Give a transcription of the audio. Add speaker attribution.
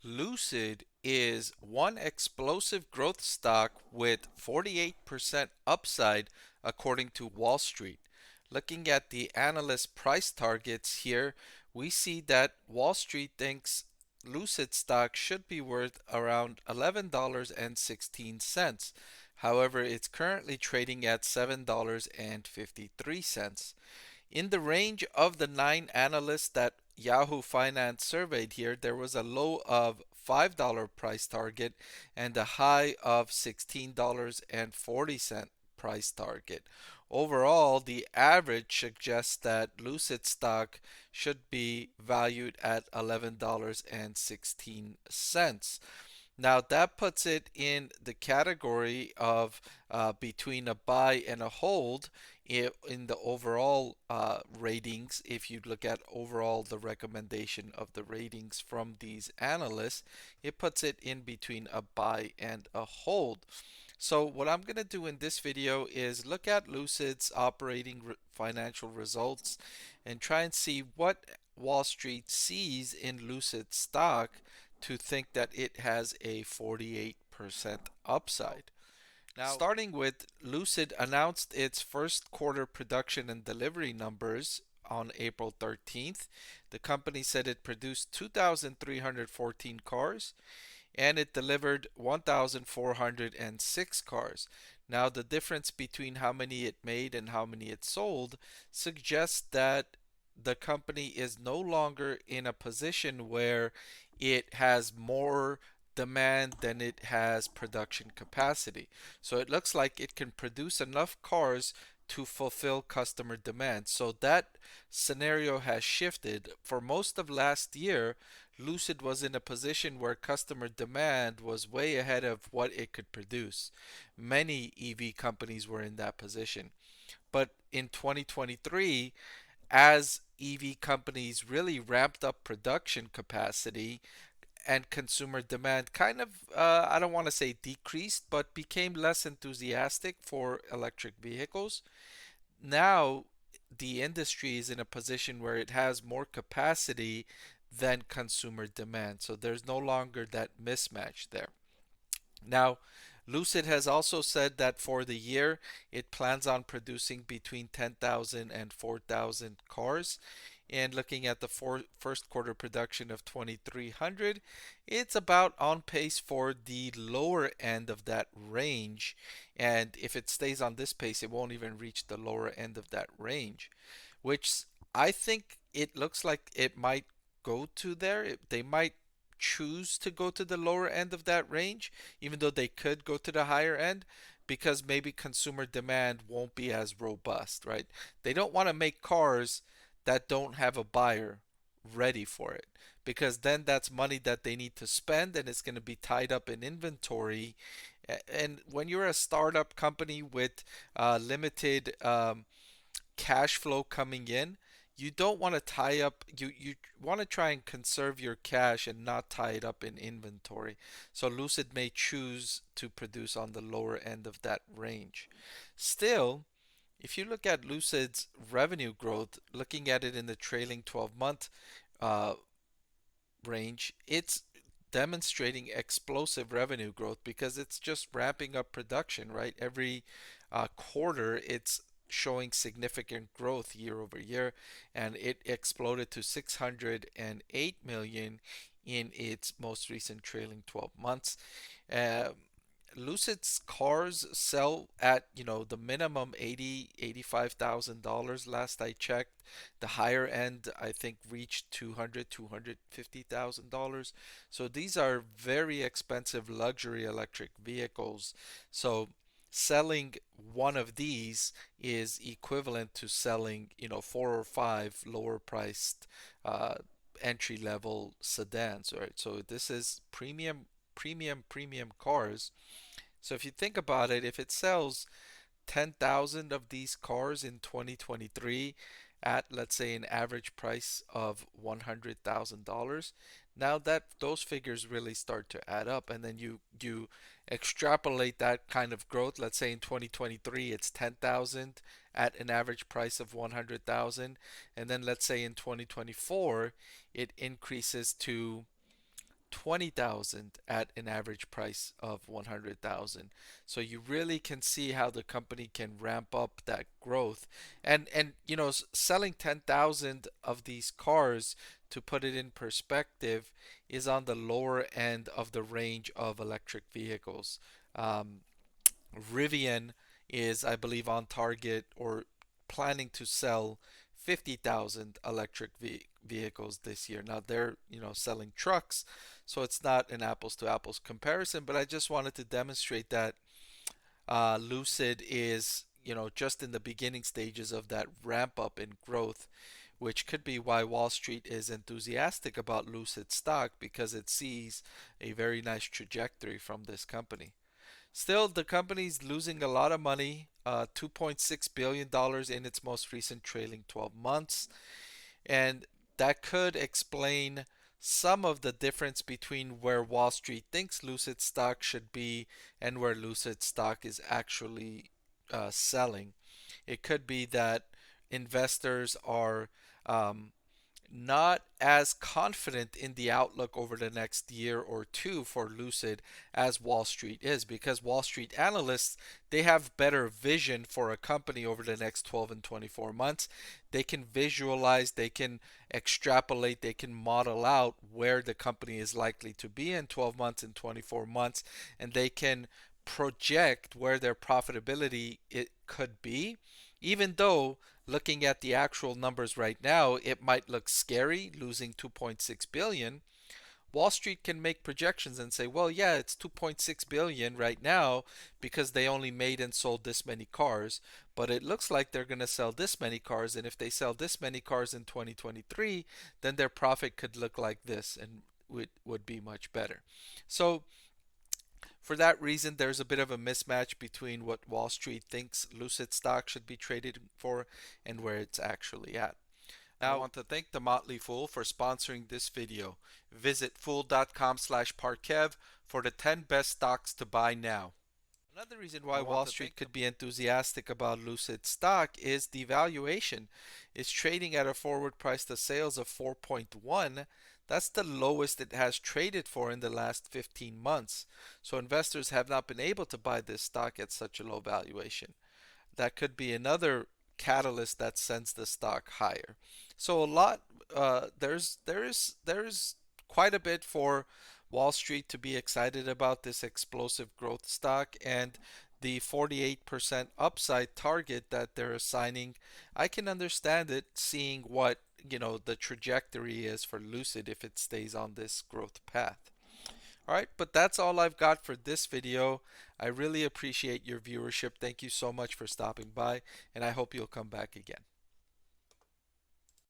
Speaker 1: Lucid is one explosive growth stock with 48% upside according to Wall Street. Looking at the analyst price targets here, we see that Wall Street thinks Lucid stock should be worth around $11.16. However, it's currently trading at $7.53. In the range of the nine analysts that Yahoo Finance surveyed here, there was a low of $5 price target and a high of $16.40 price target. Overall, the average suggests that Lucid stock should be valued at $11.16. Now that puts it in the category of between a buy and a hold in the overall ratings. If you look at overall the recommendation of the ratings from these analysts, it puts it in between a buy and a hold. So what I'm going to do in this video is look at Lucid's operating financial results and try and see what Wall Street sees in Lucid stock to think that it has a 48% upside. Now, starting with Lucid announced its first quarter production and delivery numbers on April 13th. The company said it produced 2,314 cars and it delivered 1,406 cars. Now, the difference between how many it made and how many it sold suggests that the company is no longer in a position where it has more demand than it has production capacity. So it looks like it can produce enough cars to fulfill customer demand. So that scenario has shifted. For most of last year, Lucid was in a position where customer demand was way ahead of what it could produce. Many EV companies were in that position. But in 2023, as EV companies really ramped up production capacity and consumer demand kind of, I don't want to say decreased, but became less enthusiastic for electric vehicles. Now, the industry is in a position where it has more capacity than consumer demand. So there's no longer that mismatch there. Now, Lucid has also said that for the year, it plans on producing between 10,000 and 4,000 cars. And looking at the first quarter production of 2,300, it's about on pace for the lower end of that range. And if it stays on this pace, it won't even reach the lower end of that range, which I think it looks like it might go to there. They might choose to go to the lower end of that range, even though they could go to the higher end, because maybe consumer demand won't be as robust, right? They don't want to make cars that don't have a buyer ready for it, because then that's money that they need to spend and it's going to be tied up in inventory. And when you're a startup company with limited cash flow coming in, you don't want to tie up, you want to try and conserve your cash and not tie it up in inventory. So Lucid may choose to produce on the lower end of that range. Still, if you look at Lucid's revenue growth, looking at it in the trailing 12-month uh, range, it's demonstrating explosive revenue growth because it's just ramping up production, right? Every quarter, it's showing significant growth year over year, and it exploded to 608 million in its most recent trailing 12 months. Uh, Lucid's cars sell at, the minimum 80, $85,000 last I checked. The higher end I think reached 200, $250,000. So these are very expensive luxury electric vehicles. So selling one of these is equivalent to selling, four or five lower priced entry level sedans, right? So this is premium cars. So if you think about it, if it sells 10,000 of these cars in 2023 at, let's say, an average price of $100,000, now that those figures really start to add up, and then you extrapolate that kind of growth. Let's say in 2023 it's 10,000 at an average price of 100,000, and then let's say in 2024 it increases to 20,000 at an average price of 100,000. So you really can see how the company can ramp up that growth. And selling 10,000 of these cars, to put it in perspective, is on the lower end of the range of electric vehicles. Um, Rivian is, I believe, on target or planning to sell 50,000 electric vehicles this year. Now they're, selling trucks, so it's not an apples to apples comparison, but I just wanted to demonstrate that Lucid is, just in the beginning stages of that ramp up in growth, which could be why Wall Street is enthusiastic about Lucid stock because it sees a very nice trajectory from this company. Still, the company's losing a lot of money, $2.6 billion in its most recent trailing 12 months. And that could explain some of the difference between where Wall Street thinks Lucid stock should be and where Lucid stock is actually selling. It could be that investors are um, not as confident in the outlook over the next year or two for Lucid as Wall Street is, because Wall Street analysts, they have better vision for a company over the next 12 and 24 months. They can visualize, they can extrapolate, they can model out where the company is likely to be in 12 months and 24 months, and they can project where their profitability it could be, even though looking at the actual numbers right now, it might look scary losing 2.6 billion. Wall Street can make projections and say, well, yeah, it's 2.6 billion right now because they only made and sold this many cars, but it looks like they're going to sell this many cars, and if they sell this many cars in 2023, then their profit could look like this and would be much better. So for that reason, there's a bit of a mismatch between what Wall Street thinks Lucid stock should be traded for and where it's actually at. Now, I want to thank the Motley Fool for sponsoring this video. Visit fool.com/parkev for the 10 best stocks to buy now. Another reason why Wall Street could be enthusiastic about Lucid stock is the valuation. It's trading at a forward price to sales of 4.1. That's the lowest it has traded for in the last 15 months. So investors have not been able to buy this stock at such a low valuation. That could be another catalyst that sends the stock higher. So a lot, there's quite a bit for Wall Street to be excited about this explosive growth stock, and the 48% upside target that they're assigning. I can understand it, seeing what the trajectory is for Lucid if it stays on this growth path. All right, but that's all I've got for this video. I really appreciate your viewership. Thank you so much for stopping by, and I hope you'll come back again.